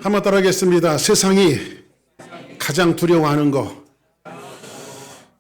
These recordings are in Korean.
한번 따라하겠습니다. 세상이 가장 두려워하는 거.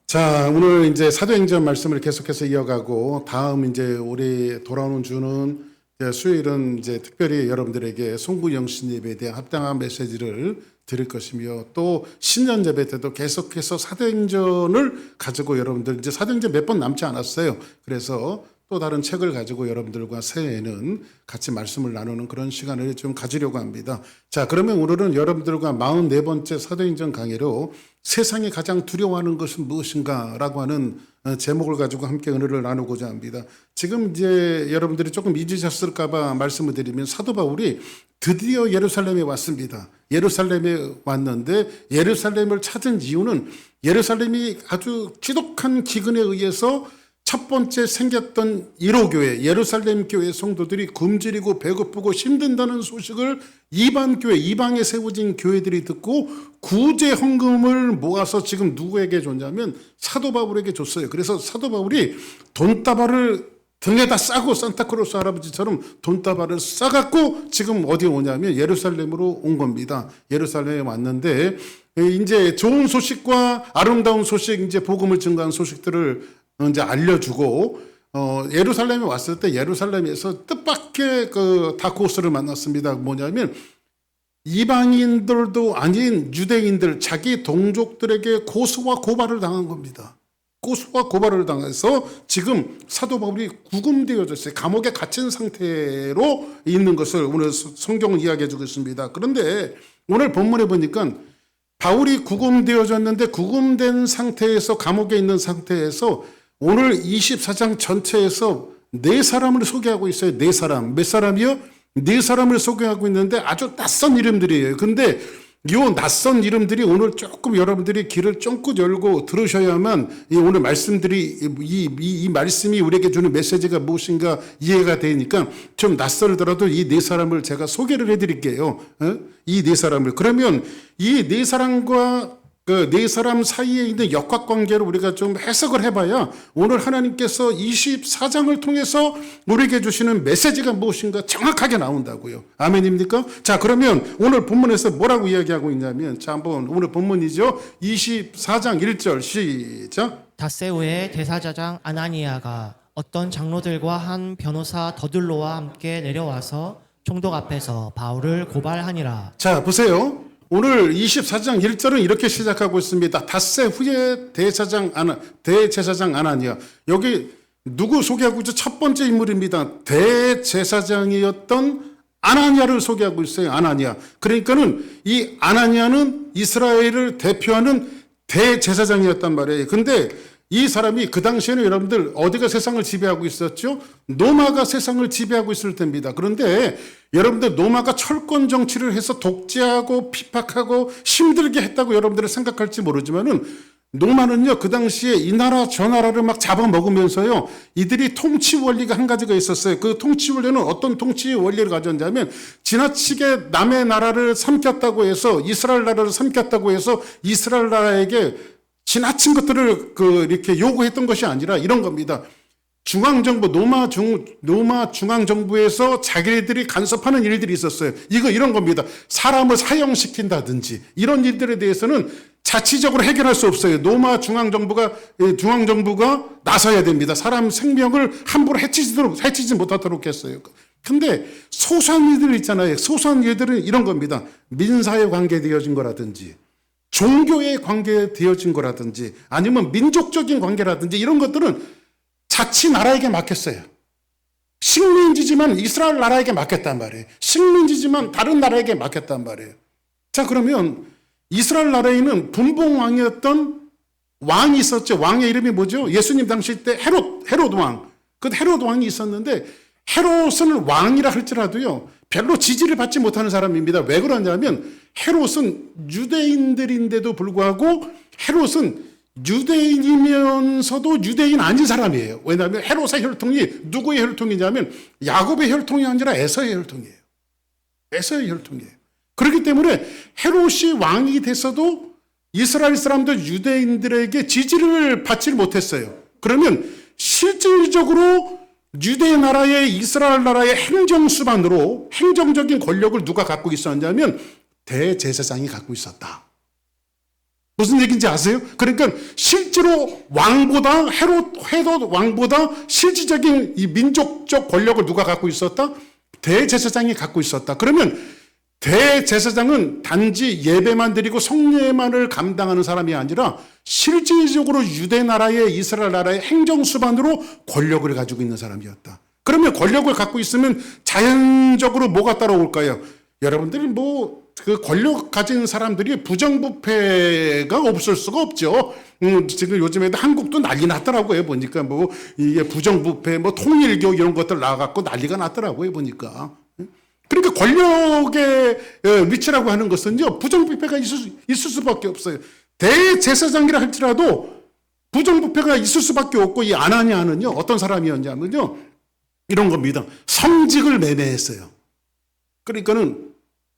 자, 오늘 이제 사도행전 말씀을 계속해서 이어가고, 다음 이제 우리 돌아오는 주는 수요일은 이제 특별히 여러분들에게 송구영신 예배에 대한 합당한 메시지를 드릴 것이며, 또 신년 예배 때도 계속해서 사도행전을 가지고 여러분들 이제 사도행전 몇 번 남지 않았어요. 그래서 또 다른 책을 가지고 여러분들과 새해에는 같이 말씀을 나누는 그런 시간을 좀 가지려고 합니다. 자, 그러면 오늘은 여러분들과 44번째 사도행전 강의로 세상이 가장 두려워하는 것은 무엇인가 라고 하는 제목을 가지고 함께 은혜를 나누고자 합니다. 지금 이제 여러분들이 조금 잊으셨을까봐 말씀을 드리면, 사도 바울이 드디어 예루살렘에 왔습니다. 예루살렘에 왔는데, 예루살렘을 찾은 이유는 예루살렘이 아주 지독한 기근에 의해서 첫 번째 생겼던 1호 교회, 예루살렘 교회 성도들이 굶주리고 배고프고 힘든다는 소식을 이방 교회, 이방에 세워진 교회들이 듣고 구제 헌금을 모아서 지금 누구에게 줬냐면 사도 바울에게 줬어요. 그래서 사도 바울이 돈다발을 등에다 싸고, 산타크로스 할아버지처럼 돈다발을 싸갖고 지금 어디에 오냐면 예루살렘으로 온 겁니다. 예루살렘에 왔는데, 이제 좋은 소식과 아름다운 소식, 이제 복음을 증거한 소식들을 이제 알려주고, 예루살렘에 왔을 때 예루살렘에서 뜻밖의 그 다크호스를 만났습니다. 뭐냐면 이방인들도 아닌 유대인들, 자기 동족들에게 고소와 고발을 당한 겁니다. 고소와 고발을 당해서 지금 사도 바울이 구금되어졌어요. 감옥에 갇힌 상태로 있는 것을 오늘 성경은 이야기해 주고 있습니다. 그런데 오늘 본문에 보니까 바울이 구금되어졌는데, 구금된 상태에서, 감옥에 있는 상태에서 오늘 24장 전체에서 네 사람을 소개하고 있어요. 네 사람. 몇 사람이요? 네 사람을 소개하고 있는데 아주 낯선 이름들이에요. 근데 이 낯선 이름들이 오늘 조금 여러분들이 귀를 쫑긋 열고 들으셔야만 오늘 말씀들이, 이 말씀이 우리에게 주는 메시지가 무엇인가 이해가 되니까 좀 낯설더라도 이 네 사람을 제가 소개를 해드릴게요. 이 네 사람을. 그러면 이 네 사람과 그 네 사람 사이에 있는 역학관계를 우리가 좀 해석을 해봐야 오늘 하나님께서 24장을 통해서 우리에게 주시는 메시지가 무엇인가 정확하게 나온다고요. 아멘입니까? 자, 그러면 오늘 본문에서 뭐라고 이야기하고 있냐면, 자, 한번 오늘 본문이죠. 24장 1절 시작. 닷새 후에 대사자장 아나니아가 어떤 장로들과 한 변호사 더둘로와 함께 내려와서 총독 앞에서 바울을 고발하니라. 자, 보세요. 오늘 24장 1절은 이렇게 시작하고 있습니다. 닷새 후에 대제사장 아나니아. 여기 누구 소개하고 있죠? 첫 번째 인물입니다. 대제사장이었던 아나니아를 소개하고 있어요. 아나니아. 그러니까는 이 아나니아는 이스라엘을 대표하는 대제사장이었단 말이에요. 근데 이 사람이 그 당시에는 여러분들 어디가 세상을 지배하고 있었죠? 로마가 세상을 지배하고 있을 때입니다. 그런데 여러분들 로마가 철권 정치를 해서 독재하고 핍박하고 힘들게 했다고 여러분들이 생각할지 모르지만은, 로마는요 그 당시에 이 나라 저 나라를 막 잡아먹으면서요, 이들이 통치 원리가 한 가지가 있었어요. 그 통치 원리는 어떤 통치 원리를 가졌냐면, 지나치게 남의 나라를 삼켰다고 해서, 이스라엘 나라를 삼켰다고 해서 이스라엘 나라에게 지나친 것들을 이렇게 요구했던 것이 아니라 이런 겁니다. 중앙정부, 로마 중앙정부에서 자기들이 간섭하는 일들이 있었어요. 이런 겁니다. 사람을 사형시킨다든지 이런 일들에 대해서는 자치적으로 해결할 수 없어요. 로마 중앙정부가 나서야 됩니다. 사람 생명을 함부로 해치지 못하도록 했어요. 근데 소소한 일들 있잖아요. 소소한 일들은 이런 겁니다. 민사에 관계되어진 거라든지, 종교에 관계되어진 거라든지, 아니면 민족적인 관계라든지, 이런 것들은 자치 나라에게 맡겼어요. 식민지지만 이스라엘 나라에게 맡겼단 말이에요. 식민지지만 다른 나라에게 맡겼단 말이에요. 자, 그러면 이스라엘 나라에는 분봉왕이었던 왕이 있었죠. 왕의 이름이 뭐죠? 예수님 당시 때 헤롯 왕. 그 헤롯 왕이 있었는데, 헤롯은 왕이라 할지라도요 별로 지지를 받지 못하는 사람입니다. 왜 그러냐면 헤롯은 유대인들인데도 불구하고 헤롯은 유대인이면서도 유대인 아닌 사람이에요. 왜냐하면 헤롯의 혈통이 누구의 혈통이냐면 야곱의 혈통이 아니라 에서의 혈통이에요. 에서의 혈통이에요. 그렇기 때문에 헤롯이 왕이 됐어도 이스라엘 사람들 유대인들에게 지지를 받지 못했어요. 그러면 실질적으로 유대 나라의, 이스라엘 나라의 행정수반으로 행정적인 권력을 누가 갖고 있었냐면 대제사장이 갖고 있었다. 무슨 얘기인지 아세요? 그러니까 실제로 왕보다 헤롯 왕보다 실질적인 이 민족적 권력을 누가 갖고 있었다? 대제사장이 갖고 있었다. 그러면 대제사장은 단지 예배만 드리고 성례만을 감당하는 사람이 아니라 실질적으로 유대 나라의 이스라엘 나라의 행정수반으로 권력을 가지고 있는 사람이었다. 그러면 권력을 갖고 있으면 자연적으로 뭐가 따라올까요? 여러분들이 그 권력 가진 사람들이 부정부패가 없을 수가 없죠. 지금 요즘에도 한국도 난리 났더라고요. 보니까 이게 부정부패, 통일교 이런 것들 나와갖고 난리가 났더라고요. 보니까. 그러니까 권력의 위치라고 하는 것은요, 부정부패가 있을 수밖에 없어요. 대제사장이라 할지라도 부정부패가 있을 수밖에 없고, 이 아나니아는요, 어떤 사람이었냐면요, 이런 겁니다. 성직을 매매했어요. 그러니까는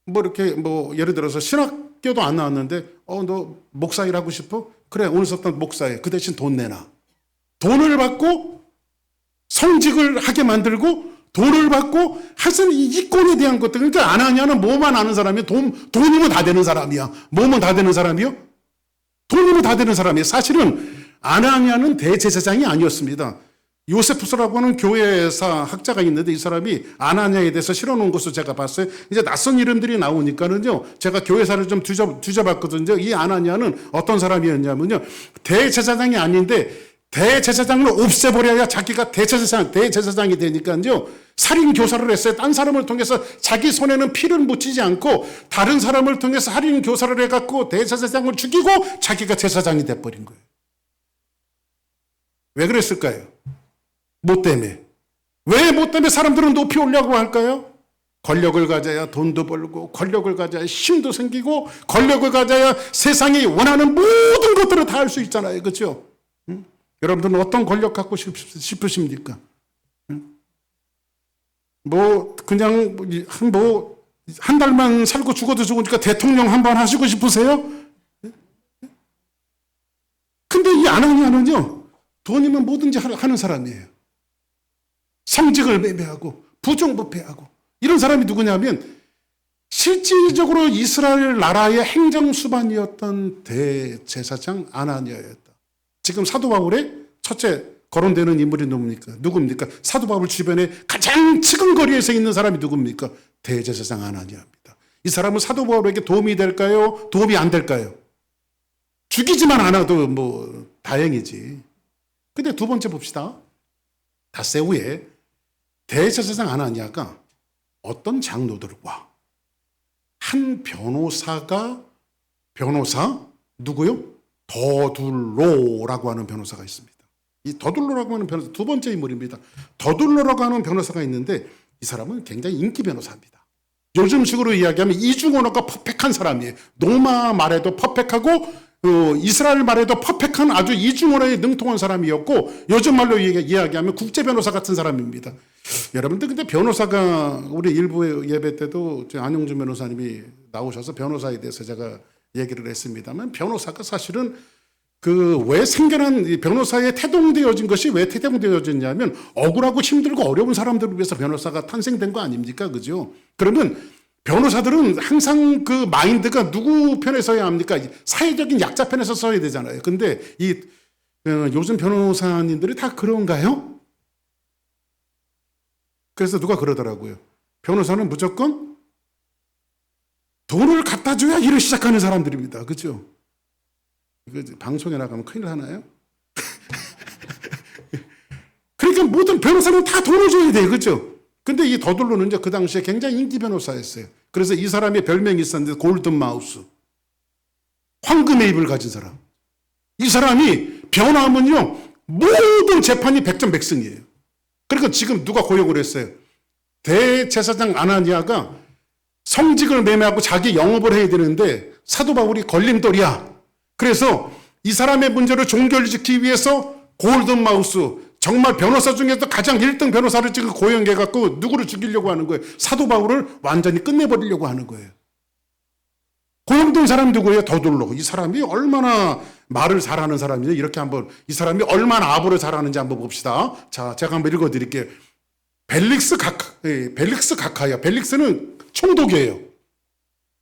이렇게 예를 들어서 신학교도 안 나왔는데 너 목사 일하고 싶어? 그래, 오늘부터 목사해. 그 대신 돈 내놔. 돈을 받고 성직을 하게 만들고 돈을 받고 하여튼 이 이권에 대한 것들. 그러니까 아나니아는 뭐만 아는 사람이야? 돈이면 다 되는 사람이야. 뭐면 다 되는 사람이요? 돈이면 다 되는 사람이에요. 사실은 아나니아는 대제사장이 아니었습니다. 요세푸스라고 하는 교회사 학자가 있는데 이 사람이 아나니아에 대해서 실어놓은 것을 제가 봤어요. 이제 낯선 이름들이 나오니까는요, 제가 교회사를 좀 뒤져봤거든요. 이 아나니아는 어떤 사람이었냐면요, 대제사장이 아닌데 대제사장을 없애버려야 자기가 대제사장이 되니까요, 살인 교사를 했어요. 딴 사람을 통해서 자기 손에는 피를 묻히지 않고 다른 사람을 통해서 살인 교사를 해갖고 대제사장을 죽이고 자기가 제사장이 돼버린 거예요. 왜 그랬을까요? 뭐 때문에? 왜 뭐 때문에 사람들은 높이 올려고 할까요? 권력을 가져야 돈도 벌고, 권력을 가져야 힘도 생기고, 권력을 가져야 세상이 원하는 모든 것들을 다 할 수 있잖아요. 그렇죠? 여러분들은 어떤 권력 갖고 싶으십니까? 그냥 한 달만 살고 죽어도 좋으니까 대통령 한번 하시고 싶으세요? 근데 이 아나니아는요, 돈이면 뭐든지 하는 사람이에요. 성직을 매매하고 부정부패하고 이런 사람이 누구냐면 실질적으로 이스라엘 나라의 행정수반이었던 대제사장 아나니아였다. 지금 사도 바울의 첫째 거론되는 인물이 누굽니까? 사도 바울 주변에 가장 측은거리에서 있는 사람이 누굽니까? 대제사장 아나니아입니다. 이 사람은 사도 바울에게 도움이 될까요? 도움이 안 될까요? 죽이지만 않아도 다행이지. 근데 두 번째 봅시다. 닷새 후에 대제사장 아나니아가 어떤 장로들과 한 변호사 누구요? 더둘로라고 하는 변호사가 있습니다. 이 더둘로라고 하는 변호사 두 번째 인물입니다. 더둘로라고 하는 변호사가 있는데 이 사람은 굉장히 인기 변호사입니다. 요즘식으로 이야기하면 이중 언어가 퍼펙트한 사람이에요. 로마 말에도 퍼펙트하고 이스라엘 말에도 퍼펙트한 아주 이중 언어에 능통한 사람이었고, 요즘 말로 이야기하면 국제 변호사 같은 사람입니다. 여러분들 근데 변호사가 우리 일부 예배 때도 안용준 변호사님이 나오셔서 변호사에 대해서 제가 얘기를 했습니다만, 변호사가 사실은 왜 생겨난 변호사에 태동되어진 것이 왜 태동되어졌냐면 억울하고 힘들고 어려운 사람들을 위해서 변호사가 탄생된 거 아닙니까? 그죠? 그러면 변호사들은 항상 그 마인드가 누구 편에 서야 합니까? 사회적인 약자 편에 서야 되잖아요. 근데 요즘 변호사님들이 다 그런가요? 그래서 누가 그러더라고요. 변호사는 무조건 돈을 갖다 줘야 일을 시작하는 사람들입니다. 그죠? 이거 방송에 나가면 큰일 나나요? 그러니까 모든 변호사는 다 돈을 줘야 돼요. 그죠? 근데 이 더둘로는 그 당시에 굉장히 인기 변호사였어요. 그래서 이 사람의 별명이 있었는데 골든 마우스. 황금의 입을 가진 사람. 이 사람이 변호하면요, 모든 재판이 100점 100승이에요. 그러니까 지금 누가 고용을 했어요? 대제사장 아나니아가 성직을 매매하고 자기 영업을 해야 되는데 사도 바울이 걸림돌이야. 그래서 이 사람의 문제를 종결시키기 위해서 골든 마우스, 정말 변호사 중에서 가장 1등 변호사를 지금 고용해갖고 누구를 죽이려고 하는 거예요? 사도 바울을 완전히 끝내버리려고 하는 거예요. 고용된 사람이 누구예요? 더둘로. 이 사람이 얼마나 말을 잘하는 사람이에요? 이렇게 한번, 이 사람이 얼마나 아부를 잘하는지 한번 봅시다. 자, 제가 한번 읽어드릴게요. 벨릭스 가카야. 벨릭스는 총독이에요.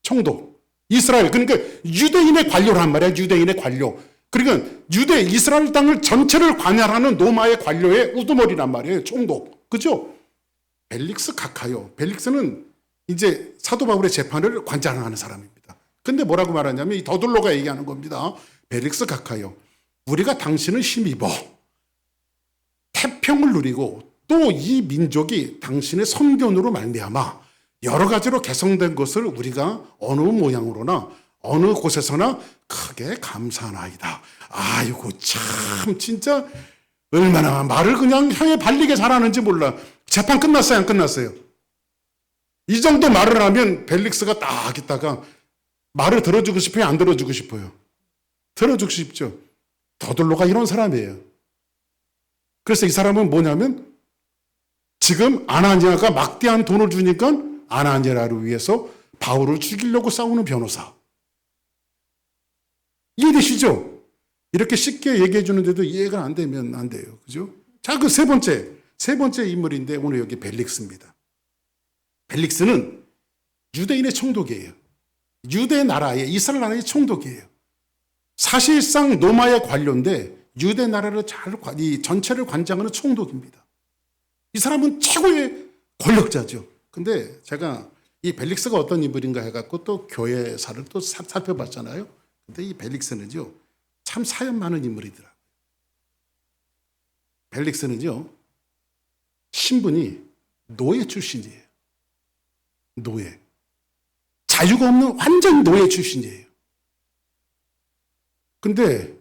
총독. 이스라엘, 그러니까 유대인의 관료란 말이야. 유대인의 관료. 그러니까 이스라엘 땅을 전체를 관할하는 로마의 관료의 우두머리란 말이에요. 총독. 그죠? 벨릭스 가카요. 벨릭스는 이제 사도 바울의 재판을 관장하는 사람입니다. 근데 뭐라고 말하냐면 이 더둘로가 얘기하는 겁니다. 벨릭스 가카요. 우리가 당신을 힘입어 태평을 누리고 또 이 민족이 당신의 선견으로 말미암아 여러 가지로 개성된 것을 우리가 어느 모양으로나 어느 곳에서나 크게 감사하나이다. 아이고 참 진짜 얼마나 말을 그냥 혀에 발리게 잘하는지 몰라. 재판 끝났어요, 안 끝났어요? 이 정도 말을 하면 벨릭스가 딱 있다가 말을 들어주고 싶어요, 안 들어주고 싶어요? 들어주고 싶죠. 더둘로가 이런 사람이에요. 그래서 이 사람은 뭐냐면 지금 아나니아가 막대한 돈을 주니까 아나니아를 위해서 바울을 죽이려고 싸우는 변호사. 이해되시죠? 이렇게 쉽게 얘기해 주는데도 이해가 안 되면 안 돼요. 그죠? 자, 그 세 번째 인물인데 오늘 여기 벨릭스입니다. 벨릭스는 유대인의 총독이에요. 유대 나라의 이스라엘 나라의 총독이에요. 사실상 로마의 관료인데 유대 나라를 이 전체를 관장하는 총독입니다. 이 사람은 최고의 권력자죠. 근데 제가 이 벨릭스가 어떤 인물인가 해갖고 또 교회사를 또 살펴봤잖아요. 근데 이 벨릭스는요, 참 사연 많은 인물이더라고요. 벨릭스는요, 신분이 노예 출신이에요. 노예. 자유가 없는 완전 노예 출신이에요. 근데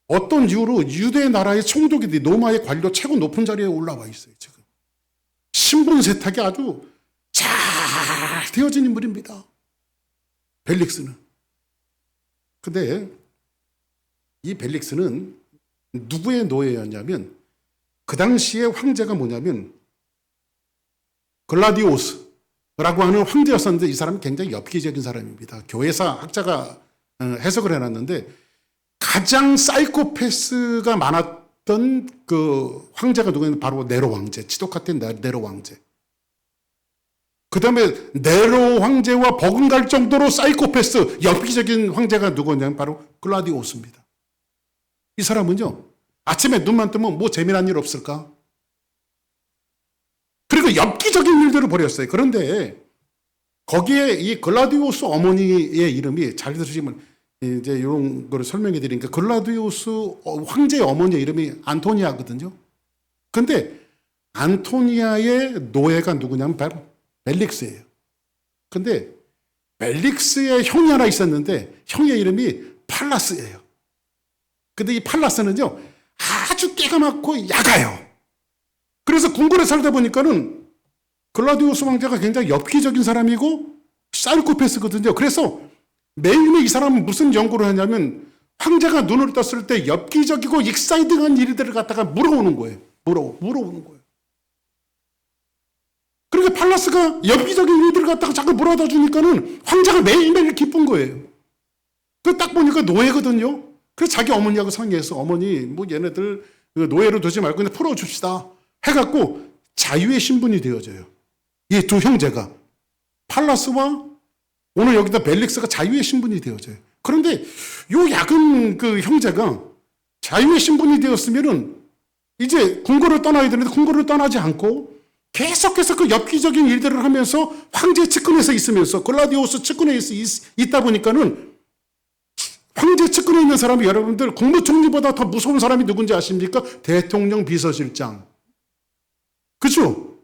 어떤 이유로 유대 나라의 총독이 로마의 관료 최고 높은 자리에 올라와 있어요, 지금. 신분 세탁이 아주 잘 되어진 인물입니다. 벨릭스는. 근데 이 벨릭스는 누구의 노예였냐면 그 당시에 황제가 뭐냐면 글라디오스라고 하는 황제였었는데 이 사람은 굉장히 엽기적인 사람입니다. 교회사 학자가 해석을 해놨는데 가장 사이코패스가 많았던 그 황제가 누구냐면 바로 네로 왕제, 지독했던 네로 왕제. 그 다음에 네로 황제와 버금갈 정도로 사이코패스, 엽기적인 황제가 누구냐면 바로 글라디오스입니다. 이 사람은요, 아침에 눈만 뜨면 뭐 재미난 일 없을까? 그리고 엽기적인 일들을 벌였어요. 그런데 거기에 이 글라디오스 어머니의 이름이 잘 들으시면 이제 이런 거를 설명해 드리니까 글라디오스 황제의 어머니의 이름이 안토니아거든요. 근데 안토니아의 노예가 누구냐면 바로 벨릭스예요. 근데 벨릭스의 형이 하나 있었는데 형의 이름이 팔라스예요. 근데 이 팔라스는요 아주 깨가 많고 야가요. 그래서 궁궐에 살다 보니까는 글라디오스 왕자가 굉장히 엽기적인 사람이고 사이코패스거든요. 그래서 매일매일 이 사람은 무슨 연구를 하냐면 황제가 눈을 떴을 때 엽기적이고 익사이딩한 일들을 갖다가 물어오는 거예요. 물어오는 거예요. 그러니까 팔라스가 엽기적인 일들을 갖다가 자꾸 물어다 주니까는 황제가 매일매일 기쁜 거예요. 그 딱 보니까 노예거든요. 그래서 자기 어머니하고 상의해서 어머니 뭐 얘네들 노예로 두지 말고 그냥 풀어줍시다 해갖고 자유의 신분이 되어져요. 이 두 형제가 팔라스와 오늘 여기다 벨릭스가 자유의 신분이 되어져요. 그런데 요 약은 그 형제가 자유의 신분이 되었으면은 이제 궁궐을 떠나야 되는데 궁궐을 떠나지 않고 계속해서 그 엽기적인 일들을 하면서 황제 측근에서 있으면서 글라디오스 측근에 있다 보니까는 황제 측근에 있는 사람이 여러분들 국무총리보다 더 무서운 사람이 누군지 아십니까? 대통령 비서실장. 그렇죠?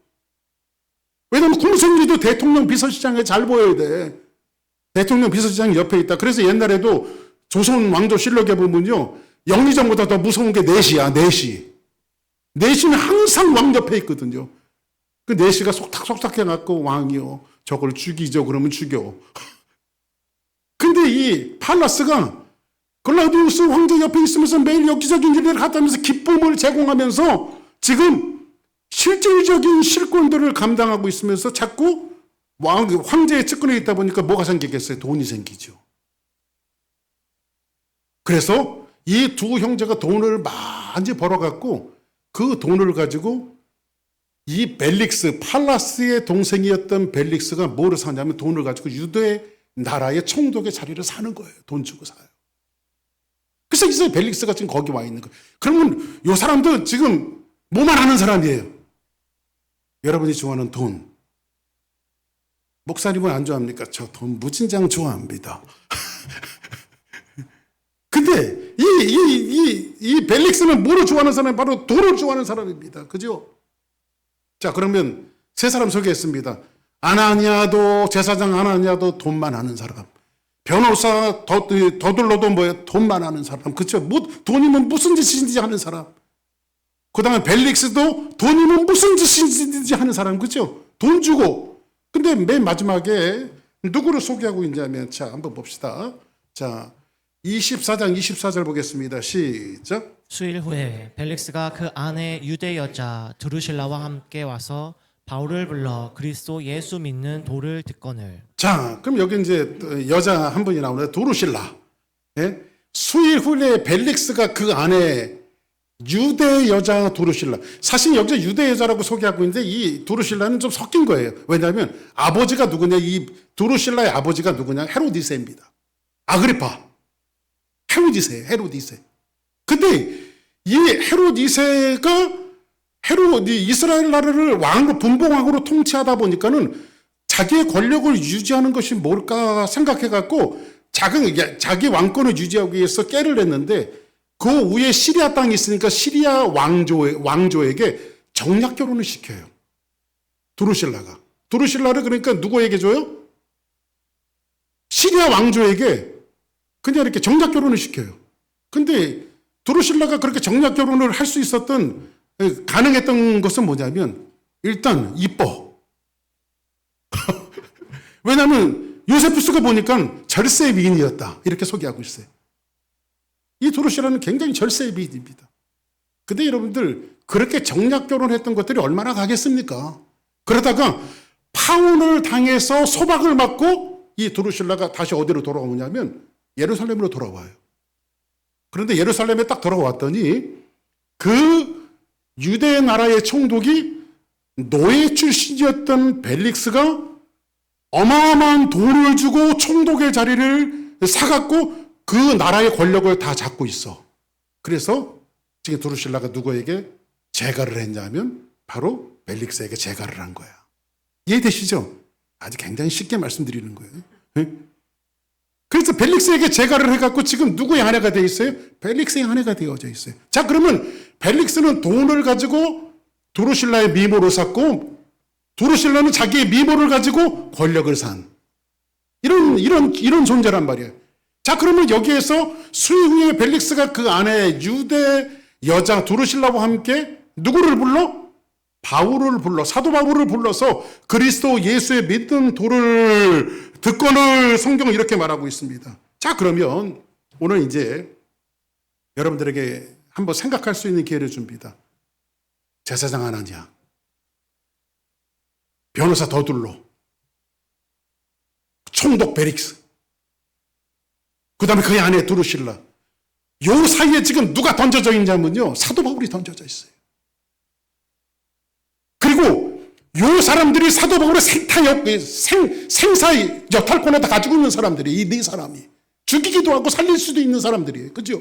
왜냐하면 국무총리도 대통령 비서실장에 잘 보여야 돼. 대통령 비서실장이 옆에 있다. 그래서 옛날에도 조선 왕조실록에 보면요. 영의정보다 더 무서운 게 내시야. 내시. 내시는 항상 왕 옆에 있거든요. 그 내시가 속닥속닥 해갖고 왕이요. 저걸 죽이죠. 그러면 죽여. 근데 이 팔라스가 글라디우스 황제 옆에 있으면서 매일 엽기적인 일을 하다면서 기쁨을 제공하면서 지금 실질적인 실권들을 감당하고 있으면서 자꾸 황제의 측근에 있다 보니까 뭐가 생기겠어요? 돈이 생기죠. 그래서 이 두 형제가 돈을 많이 벌어갖고 그 돈을 가지고 이 벨릭스, 팔라스의 동생이었던 벨릭스가 뭐를 사냐면 돈을 가지고 유대 나라의 총독의 자리를 사는 거예요. 돈 주고 사요. 그래서 이제 벨릭스가 지금 거기 와 있는 거예요. 그러면 이 사람도 지금 뭐만 하는 사람이에요. 여러분이 좋아하는 돈. 목사님은 안 좋아합니까? 저 돈 무진장 좋아합니다. 근데 이 벨릭스는 뭐를 좋아하는 사람이 바로 돈을 좋아하는 사람입니다. 그죠? 자, 그러면 세 사람 소개했습니다. 아나니아도, 제사장 아나니아도 돈만 하는 사람. 변호사 더둘러도 뭐예요? 돈만 하는 사람. 그쵸? 돈이면 무슨 짓인지 하는 사람. 그 다음에 벨릭스도 돈이면 무슨 짓인지 하는 사람. 그쵸? 돈 주고. 근데 맨 마지막에 누구를 소개하고 있냐면, 자, 한번 봅시다. 자, 24장 24절 보겠습니다. 시작. 수일 후에 벨릭스가 그 아내 유대 여자 드루실라와 함께 와서 바울을 불러 그리스도 예수 믿는 도를 듣거늘. 자, 그럼 여기 이제 여자 한 분이 나오는데 도르실라. 예? 수일 후에 벨릭스가 그 아내 유대 여자 도르실라. 사실 여기서 유대 여자라고 소개하고 있는데 이 도르실라는 좀 섞인 거예요. 왜냐하면 아버지가 누구냐? 이 도르실라의 아버지가 누구냐? 헤로디세입니다. 아그리파. 헤로디세. 근데 이 헤로디세가 이스라엘 나라를 왕으로 분봉왕으로 통치하다 보니까는 자기의 권력을 유지하는 것이 뭘까 생각해갖고 자기 왕권을 유지하기 위해서 깨를 냈는데 그 위에 시리아 땅이 있으니까 시리아 왕조에게 정략 결혼을 시켜요. 두루실라가. 두루실라를 그러니까 누구에게 줘요? 시리아 왕조에게 그냥 이렇게 정략 결혼을 시켜요. 근데 두루실라가 그렇게 정략 결혼을 할 수 가능했던 것은 뭐냐면 일단 이뻐. 왜냐하면 요세푸스가 보니까 절세의 미인이었다. 이렇게 소개하고 있어요. 이 두루실라는 굉장히 절세의 미인입니다. 근데 여러분들 그렇게 정략 결혼했던 것들이 얼마나 가겠습니까? 그러다가 파혼을 당해서 소박을 맞고 이 두루실라가 다시 어디로 돌아오냐면 예루살렘으로 돌아와요. 그런데 예루살렘에 딱 돌아왔더니 그 유대 나라의 총독이 노예 출신이었던 벨릭스가 어마어마한 돈을 주고 총독의 자리를 사갖고 그 나라의 권력을 다 잡고 있어. 그래서 지금 두루실라가 누구에게 재가를 했냐면 바로 벨릭스에게 재가를 한 거야. 이해되시죠? 아주 굉장히 쉽게 말씀드리는 거예요. 그래서 벨릭스에게 재가를 해갖고 지금 누구의 아내가 되어 있어요? 벨릭스의 아내가 되어져 있어요. 자, 그러면 벨릭스는 돈을 가지고 두루실라의 미모를 샀고 두루실라는 자기의 미모를 가지고 권력을 산 이런 존재란 말이에요. 자, 그러면 여기에서 수일 후에 벨릭스가 그 아내 유대 여자 두루실라와 함께 누구를 불러? 바울을 불러, 사도 바울을 불러서 그리스도 예수의 믿는 도를 듣거늘 성경은 이렇게 말하고 있습니다. 자, 그러면 오늘 이제 여러분들에게 한번 생각할 수 있는 기회를 줍니다. 제사장 아나니아, 변호사 더둘로, 총독 벨릭스, 그 다음에 그의 아내 두루실라. 요 사이에 지금 누가 던져져 있냐면요, 사도 바울이 던져져 있어요. 그리고 요 사람들이 사도 바울의 생사의 여탈권에 다 가지고 있는 사람들이 이 네 사람이 죽이기도 하고 살릴 수도 있는 사람들이에요. 그죠?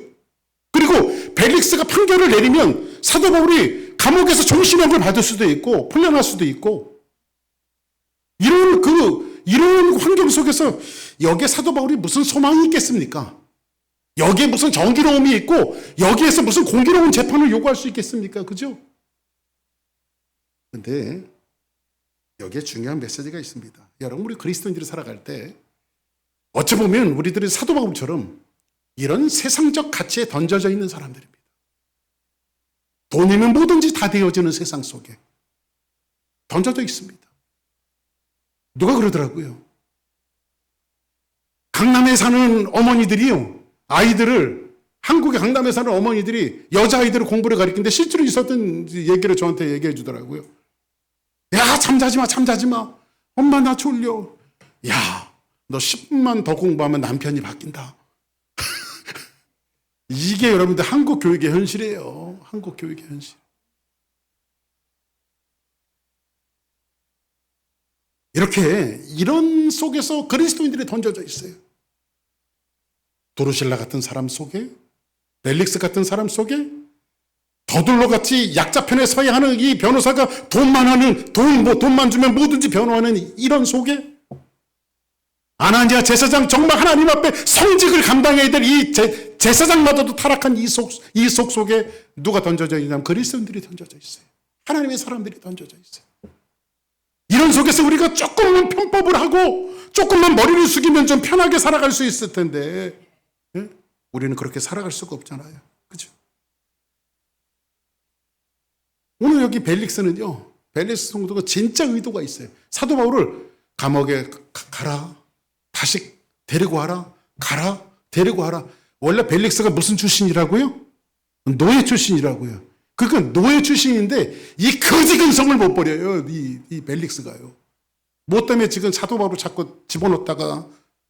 그리고 벨릭스가 판결을 내리면 사도 바울이 감옥에서 종신형을 받을 수도 있고 풀려날 수도 있고 이런 환경 속에서 여기에 사도 바울이 무슨 소망이 있겠습니까? 여기에 무슨 정의로움이 있고 여기에서 무슨 공의로운 재판을 요구할 수 있겠습니까? 그죠? 근데 여기에 중요한 메시지가 있습니다. 여러분, 우리 그리스도인들이 살아갈 때 어찌 보면 우리들이 사도 바울처럼 이런 세상적 가치에 던져져 있는 사람들입니다. 돈이면 뭐든지 다 되어지는 세상 속에 던져져 있습니다. 누가 그러더라고요. 강남에 사는 어머니들이요, 한국의 강남에 사는 어머니들이 여자아이들을 공부를 가르치는데 실제로 있었던 얘기를 저한테 얘기해 주더라고요. 야, 잠자지 마. 엄마 나 졸려. 야, 너 10분만 더 공부하면 남편이 바뀐다. 이게 여러분들 한국 교육의 현실이에요. 한국 교육의 현실. 이렇게 이런 속에서 그리스도인들이 던져져 있어요. 도르실라 같은 사람 속에, 벨릭스 같은 사람 속에, 더둘로 같이 약자편에 서야 하는 이 변호사가 돈만 주면 뭐든지 변호하는 이런 속에, 아나니아 제사장 정말 하나님 앞에 성직을 감당해야 될 이 제사장마저도 타락한 이 속 속에 누가 던져져 있냐면 그리스도인들이 던져져 있어요. 하나님의 사람들이 던져져 있어요. 이런 속에서 우리가 조금만 편법을 하고 조금만 머리를 숙이면 좀 편하게 살아갈 수 있을 텐데, 예? 우리는 그렇게 살아갈 수가 없잖아요. 그죠? 오늘 여기 벨릭스는요, 벨릭스 성도가 진짜 의도가 있어요. 사도 바울을 감옥에 가라, 다시 데리고 와라, 가라, 데리고 와라. 원래 벨릭스가 무슨 출신이라고요? 노예 출신이라고요. 그러니까 노예 출신인데 이 거지 근성을 못 버려요. 이 벨릭스가요. 뭐 때문에 지금 사도 바울을 자꾸 집어넣었다가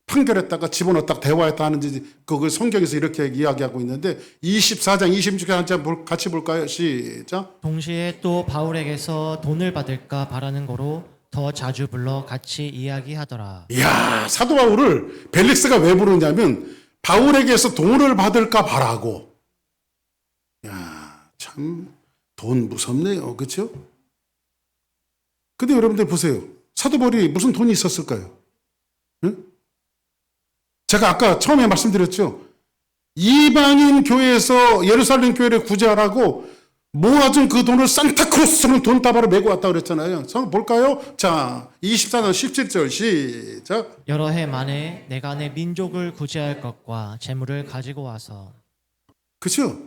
판결했다가 집어넣었다가 대화했다 하는지 그걸 성경에서 이렇게 이야기하고 있는데 24장 26장 같이 볼까요? 시작. 동시에 또 바울에게서 돈을 받을까 바라는 거로 더 자주 불러 같이 이야기하더라. 이야, 사도 바울을 벨릭스가 왜 부르냐면 바울에게서 돈을 받을까 바라고. 야, 참 돈 무섭네요. 그렇죠? 근데 여러분들 보세요. 사도 바울이 무슨 돈이 있었을까요? 응? 제가 아까 처음에 말씀드렸죠. 이방인 교회에서 예루살렘 교회를 구제하라고 모아준 그 돈을 산타크로스처럼 돈다발을 메고 왔다 그랬잖아요. 한번 볼까요? 자, 24장 17절 시작. 여러 해 만에 내가 내 민족을 구제할 것과 재물을 가지고 와서. 그렇죠?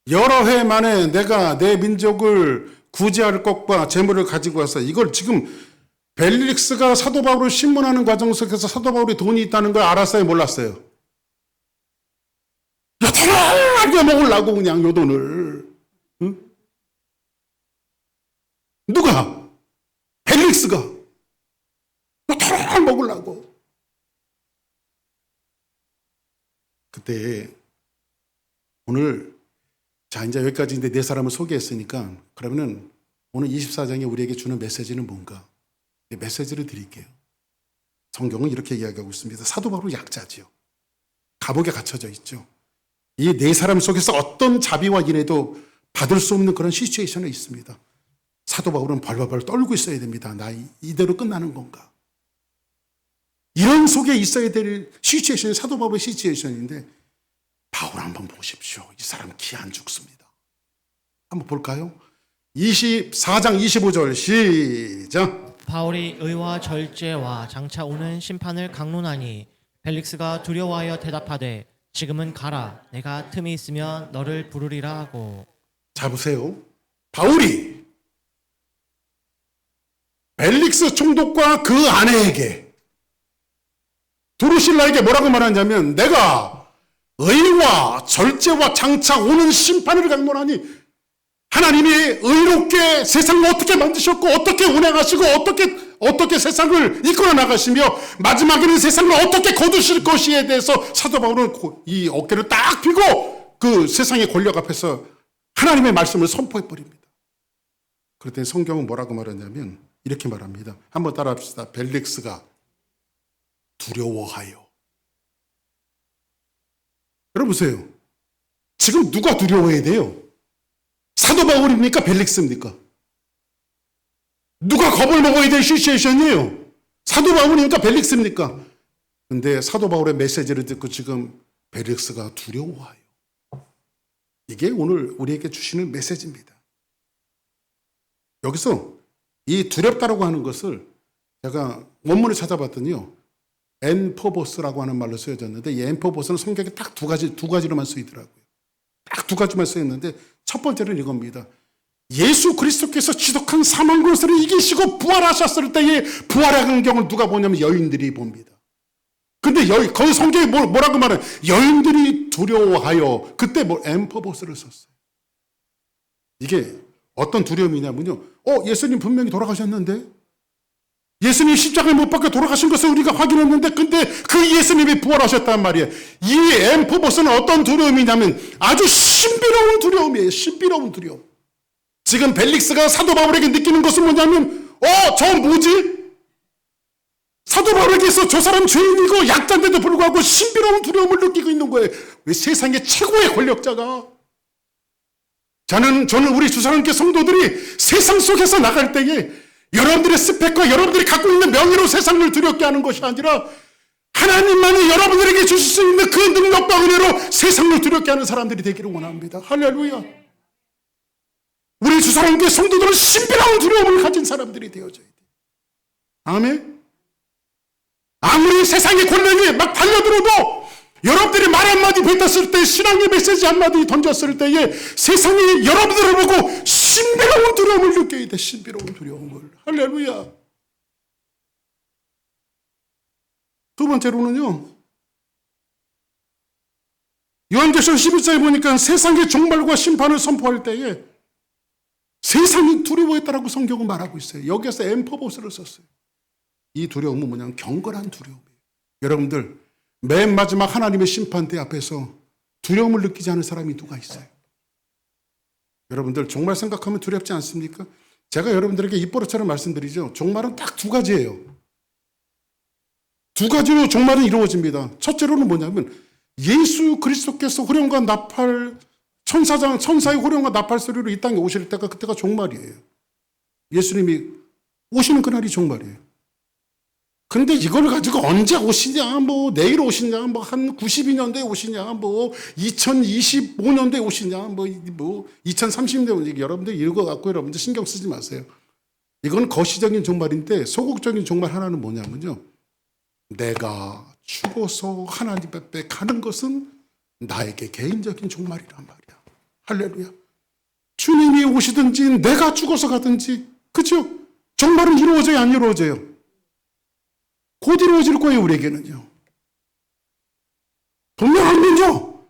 여러 해 만에 내가 내 민족을 구제할 것과 재물을 가지고 와서 이걸 지금 벨릭스가 사도 바울을 신문하는 과정 속에서 사도 바울이 돈이 있다는 걸 알았어요? 몰랐어요? 여탕하게 먹으려고 그냥 요 돈을. 응? 누가? 벨릭스가 여탕하게 먹으려고. 그때 오늘 자 이제 여기까지 네 사람을 소개했으니까 그러면은 오늘 24장에 우리에게 주는 메시지는 뭔가? 메시지를 드릴게요. 성경은 이렇게 이야기하고 있습니다. 사도 바울은 약자지요. 감옥에 갇혀져 있죠. 이 네 사람 속에서 어떤 자비와 인애도 받을 수 없는 그런 시츄에이션에 있습니다. 사도 바울은 벌벌벌 떨고 있어야 됩니다. 나 이대로 끝나는 건가? 이런 속에 있어야 될 시츄에이션이 사도 바울의 시츄에이션인데 바울 한번 보십시오. 이 사람 기 안 죽습니다. 한번 볼까요? 24장 25절 시작. 바울이 의와 절제와 장차 오는 심판을 강론하니 벨릭스가 두려워하여 대답하되 지금은 가라. 내가 틈이 있으면 너를 부르리라 하고. 자 보세요. 바울이 벨릭스 총독과 그 아내에게 두루실라에게 뭐라고 말하냐면 내가 의와 절제와 장차 오는 심판을 강론하니 하나님이 의롭게 세상을 어떻게 만드셨고 어떻게 운행하시고 어떻게 세상을 이끌어 나가시며 마지막에는 세상을 어떻게 거두실 것이에 대해서 사도 바울은 이 어깨를 딱 펴고 그 세상의 권력 앞에서 하나님의 말씀을 선포해 버립니다. 그럴 때 성경은 뭐라고 말하냐면 이렇게 말합니다. 한번 따라합시다. 벨릭스가 두려워하여. 여러분 보세요. 지금 누가 두려워해야 돼요? 사도 바울입니까? 벨릭스입니까? 누가 겁을 먹어야 될 시츄에이션이에요? 사도 바울입니까? 벨릭스입니까? 근데 사도 바울의 메시지를 듣고 지금 벨릭스가 두려워해요. 이게 오늘 우리에게 주시는 메시지입니다. 여기서 이 두렵다라고 하는 것을 제가 원문을 찾아봤더니요. 엔포보스라고 하는 말로 쓰여졌는데 이 엔포보스는 성경에 딱 두 가지로만 쓰이더라고요. 딱 두 가지만 쓰였는데 첫 번째는 이겁니다. 예수 그리스도께서 지독한 사망 권세를 이기시고 부활하셨을 때의 부활의 광경을 누가 보냐면 여인들이 봅니다. 근데 거기 성경에 뭐라고 말해? 여인들이 두려워하여 그때 엔포보스를 썼어요. 이게 어떤 두려움이냐면요. 예수님 분명히 돌아가셨는데 예수님 십자가에 못 박혀 돌아가신 것을 우리가 확인했는데 근데 그 예수님이 부활하셨단 말이에요. 이 엔포보스는 어떤 두려움이냐면 아주 신비로운 두려움이에요. 신비로운 두려움. 지금 벨릭스가 사도 바울에게 느끼는 것은 뭐냐면 저 뭐지? 사도 바울에게서 저 사람 죄인이고 약자인데도 불구하고 신비로운 두려움을 느끼고 있는 거예요. 왜 세상의 최고의 권력자가. 저는 우리 주사랑교회 성도들이 세상 속에서 나갈 때에 여러분들의 스펙과 여러분들이 갖고 있는 명예로 세상을 두렵게 하는 것이 아니라 하나님만이 여러분들에게 주실 수 있는 그 능력과 은혜로 세상을 두렵게 하는 사람들이 되기를 원합니다. 할렐루야. 우리 주사랑교회 성도들은 신비로운 두려움을 가진 사람들이 되어져야 돼요. 아멘. 아무리 세상의 권력이 막 달려들어도 여러분들이 말 한마디 뱉었을 때, 신앙의 메시지 한마디 던졌을 때에 세상이 여러분들을 보고 신비로운 두려움을 느껴야 돼. 신비로운 두려움을. 할렐루야. 두 번째로는요, 요한계시록 11장에 보니까 세상의 종말과 심판을 선포할 때에 세상이 두려워했다라고 성경은 말하고 있어요. 여기에서 엠퍼보스를 썼어요. 이 두려움은 뭐냐면 경건한 두려움이에요. 여러분들, 맨 마지막 하나님의 심판대 앞에서 두려움을 느끼지 않은 사람이 누가 있어요? 여러분들 종말 생각하면 두렵지 않습니까? 제가 여러분들에게 입버릇처럼 말씀드리죠. 종말은 딱 두 가지예요. 두 가지로 종말은 이루어집니다. 첫째로는 뭐냐면 예수 그리스도께서 호령과 나팔, 천사의 호령과 나팔 소리로 이 땅에 오실 때가, 그때가 종말이에요. 예수님이 오시는 그날이 종말이에요. 근데 이걸 가지고 언제 오시냐, 뭐 내일 오시냐, 뭐 한 92년도에 오시냐, 뭐 2025년도에 오시냐, 뭐 2030년도에 오시냐, 여러분들 읽어갖고 여러분들 신경 쓰지 마세요. 이건 거시적인 종말인데 소극적인 종말 하나는 뭐냐면요, 내가 죽어서 하나님 앞에 가는 것은 나에게 개인적인 종말이란 말이야. 할렐루야. 주님이 오시든지 내가 죽어서 가든지, 그렇죠? 종말은 이루어져요, 안 이루어져요? 곧 이루어질 거예요, 우리에게는요. 분명하면요,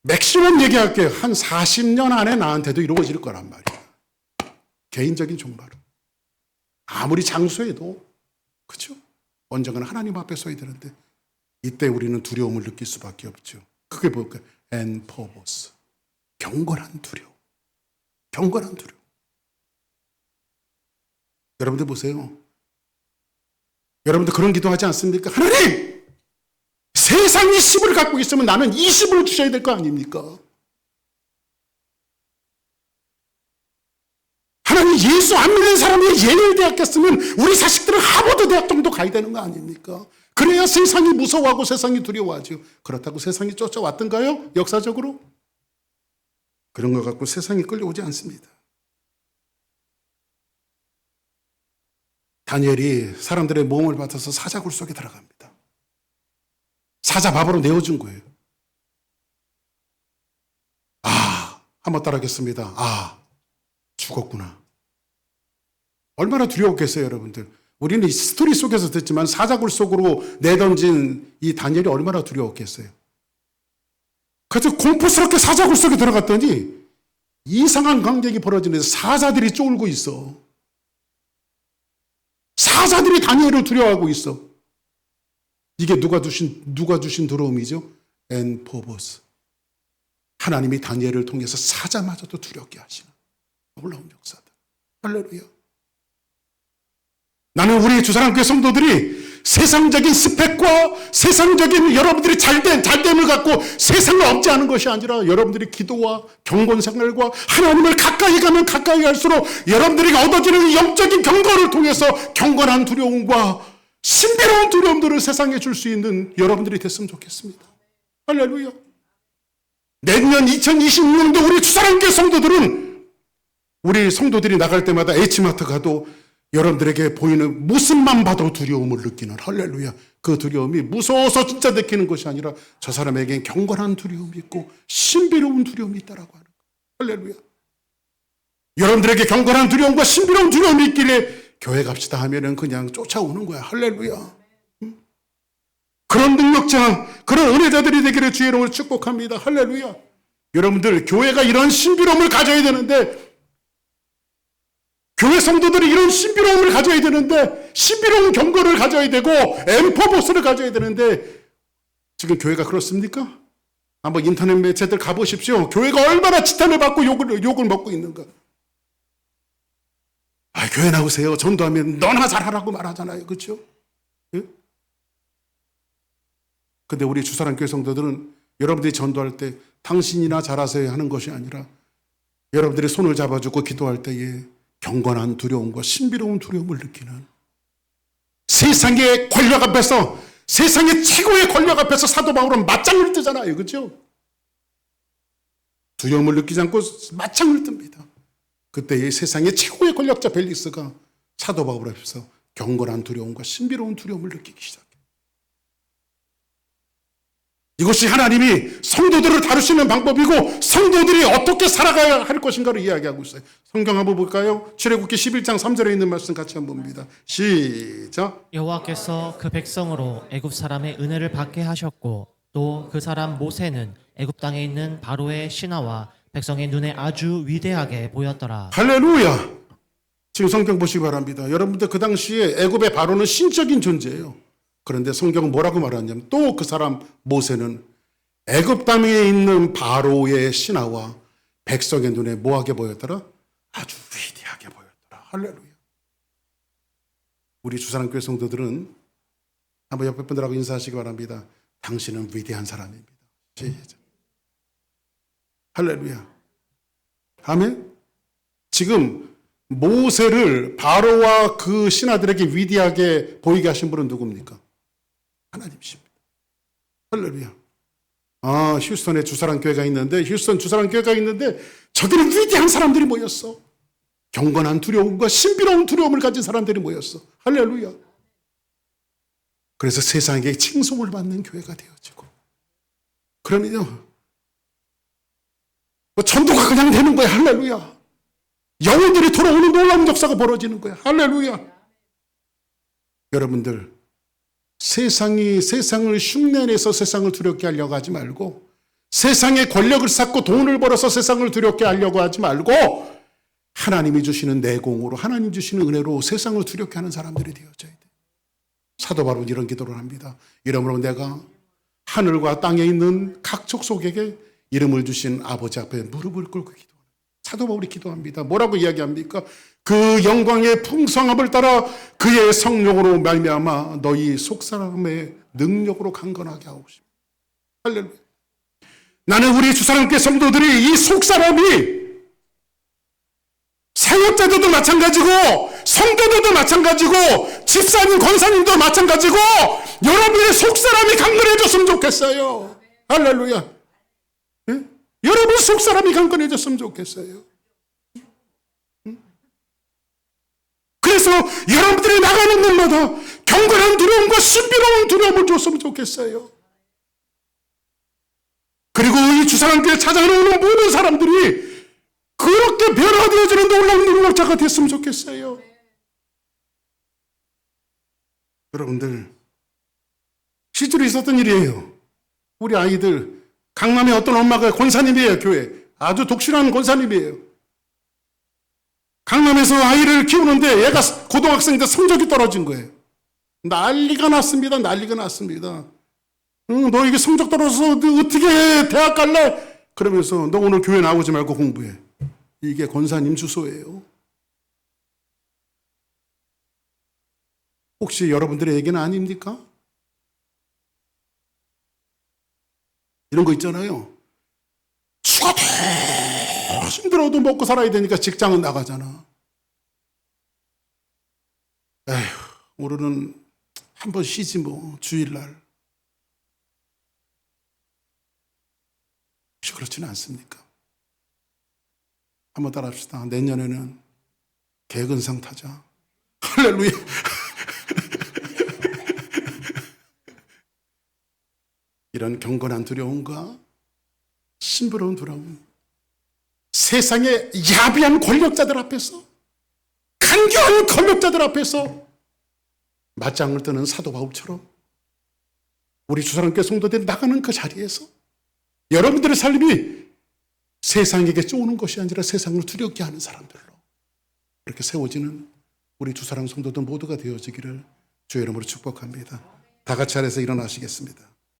맥시멈 얘기할게요. 한 40년 안에 나한테도 이루어질 거란 말이에요. 개인적인 종말은. 아무리 장수해도, 그렇죠? 언젠가는 하나님 앞에 서야 되는데 이때 우리는 두려움을 느낄 수밖에 없죠. 그게 뭘까요? 엔퍼보스. 경건한 두려움. 경건한 두려움. 여러분들 보세요. 여러분들 그런 기도하지 않습니까? 하나님! 세상이 10을 갖고 있으면 나는 20을 주셔야 될 거 아닙니까? 하나님, 예수 안 믿는 사람이 예일대학 갔으면 우리 자식들은 하버드 대학 정도 가야 되는 거 아닙니까? 그래야 세상이 무서워하고 세상이 두려워하죠. 그렇다고 세상이 쫓아왔던가요? 역사적으로? 그런 거 갖고 세상이 끌려오지 않습니다. 다니엘이 사람들의 모험을 받아서 사자굴 속에 들어갑니다. 사자 밥으로 내어준 거예요. 한번 따라하겠습니다. 죽었구나. 얼마나 두려웠겠어요, 여러분들. 우리는 이 스토리 속에서 듣지만 사자굴 속으로 내던진 이 다니엘이 얼마나 두려웠겠어요. 그래서 공포스럽게 사자굴 속에 들어갔더니 이상한 광경이 벌어지는데 사자들이 쫄고 있어. 사자들이 다니엘을 두려워하고 있어. 이게 누가 주신 두려움이죠? 엔포보스. 하나님이 다니엘을 통해서 사자마저도 두렵게 하시는 놀라운 역사다. 할렐루야. 나는 우리 주사랑교회 성도들이 세상적인 스펙과 세상적인 여러분들이 잘됨을 갖고 세상을 억제하는 것이 아니라 여러분들이 기도와 경건 생활과 하나님을 가까이 가면 가까이 갈수록 여러분들이 얻어지는 영적인 경건을 통해서 경건한 두려움과 신비로운 두려움들을 세상에 줄 수 있는 여러분들이 됐으면 좋겠습니다. 할렐루야. 내년 2026년도 우리 주사랑교회 성도들은 우리 성도들이 나갈 때마다 H마트 가도 여러분들에게 보이는 모습만 봐도 두려움을 느끼는, 할렐루야. 그 두려움이 무서워서 진짜 느끼는 것이 아니라 저 사람에겐 경건한 두려움이 있고 신비로운 두려움이 있다라고 하는 거예요. 할렐루야. 여러분들에게 경건한 두려움과 신비로운 두려움이 있길래 교회 갑시다 하면은 그냥 쫓아오는 거야. 할렐루야. 그런 능력자, 그런 은혜자들이 되기를 주의 이름으로 축복합니다. 할렐루야. 여러분들, 교회가 이런 신비로움을 가져야 되는데, 교회 성도들이 이런 신비로움을 가져야 되는데, 신비로운 경건을 가져야 되고 엠퍼보스를 가져야 되는데, 지금 교회가 그렇습니까? 한번 인터넷 매체들 가보십시오. 교회가 얼마나 지탄을 받고 욕을 먹고 있는가. 교회 나오세요. 전도하면 너나 잘하라고 말하잖아요. 그렇죠? 예? 근데 우리 주사랑교회 성도들은 여러분들이 전도할 때 당신이나 잘하세요 하는 것이 아니라 여러분들이 손을 잡아주고 기도할 때에 경건한 두려움과 신비로운 두려움을 느끼는, 세상의 권력 앞에서, 세상의 최고의 권력 앞에서 사도 바울은 맞짱을 뜨잖아요. 그렇죠? 두려움을 느끼지 않고 맞짱을 뜹니다. 그때 세상의 최고의 권력자 벨리스가 사도 바울 앞에서 경건한 두려움과 신비로운 두려움을 느끼기 시작해요. 이것이 하나님이 성도들을 다루시는 방법이고 성도들이 어떻게 살아가야 할 것인가를 이야기하고 있어요. 성경 한번 볼까요? 출애굽기 11장 3절에 있는 말씀 같이 한번 봅니다. 시작. 여호와께서 그 백성으로 애굽 사람의 은혜를 받게 하셨고 또 그 사람 모세는 애굽 땅에 있는 바로의 신하와 백성의 눈에 아주 위대하게 보였더라. 할렐루야. 지금 성경 보시기 바랍니다. 여러분들 그 당시에 애굽의 바로는 신적인 존재예요. 그런데 성경은 뭐라고 말하냐면 또 그 사람 모세는 애굽 땅에 있는 바로의 신하와 백성의 눈에 뭐하게 보였더라? 아주 위대하게 보였더라. 할렐루야. 우리 주사랑교회 성도들은 한번 옆에 분들하고 인사하시기 바랍니다. 당신은 위대한 사람입니다. 시작. 할렐루야. 아멘. 지금 모세를 바로와 그 신하들에게 위대하게 보이게 하신 분은 누굽니까? 하나님이십니다. 할렐루야. 휴스턴에 주사랑교회가 있는데, 휴스턴 주사랑교회가 있는데 저들은 위대한 사람들이 모였어. 경건한 두려움과 신비로운 두려움을 가진 사람들이 모였어. 할렐루야. 그래서 세상에 칭송을 받는 교회가 되어지고, 그러면요 전도가 그냥 되는 거야. 할렐루야. 영혼들이 돌아오는 놀라운 역사가 벌어지는 거야. 할렐루야. 여러분들, 세상을 흉내내서 세상을 두렵게 하려고 하지 말고, 세상의 권력을 쌓고 돈을 벌어서 세상을 두렵게 하려고 하지 말고, 하나님이 주시는 내공으로, 하나님 주시는 은혜로 세상을 두렵게 하는 사람들이 되어져야 돼. 사도 바울은 이런 기도를 합니다. 이러므로 내가 하늘과 땅에 있는 각 족속에게 이름을 주신 아버지 앞에 무릎을 꿇고 기도합니다. 사도 바울이 기도합니다. 뭐라고 이야기합니까? 그 영광의 풍성함을 따라 그의 성령으로 말미암아 너희 속사람의 능력으로 강건하게 하고 싶습니다. 할렐루야. 나는 우리 주사랑교회 성도들이 이 속사람이 사역자들도 마찬가지고 성도들도 마찬가지고 집사님 권사님도 마찬가지고 여러분의 속사람이 강건해졌으면 좋겠어요. 할렐루야. 예? 여러분 속사람이 강건해졌으면 좋겠어요. 그래서 여러분들이 나가는 곳마다 경건한 두려움과 신비로운 두려움을 줬으면 좋겠어요. 그리고 이 주사랑교회 찾아오는 모든 사람들이 그렇게 변화되어지는 놀라운 능력자가 됐으면 좋겠어요. 여러분들, 실제로 있었던 일이에요. 우리 아이들, 강남의 어떤 엄마가 권사님이에요. 교회 아주 독실한 권사님이에요. 강남에서 아이를 키우는데 얘가 고등학생인데 성적이 떨어진 거예요. 난리가 났습니다. 난리가 났습니다. 너 이게 성적 떨어져서 어떻게 대학 갈래? 그러면서 너 오늘 교회 나오지 말고 공부해. 이게 권사님 주소예요. 혹시 여러분들의 얘기는 아닙니까? 이런 거 있잖아요. 죽어도 힘들어도 먹고 살아야 되니까 직장은 나가잖아. 에휴, 오늘은 한번 쉬지 뭐, 주일날. 혹시 그렇지는 않습니까? 한번 따라합시다. 내년에는 개근상 타자. 할렐루야. 이런 경건한 두려움과 신비로운 두려움, 세상의 야비한 권력자들 앞에서, 간교한 권력자들 앞에서 맞짱을 뜨는 사도 바울처럼 우리 주사랑교회 성도들이 나가는 그 자리에서 여러분들의 삶이 세상에게 쫓는 것이 아니라 세상을 두렵게 하는 사람들로 이렇게 세워지는 우리 주사랑 성도들 모두가 되어지기를 주의 이름으로 축복합니다. 다 같이 자리에서 일어나시겠습니다.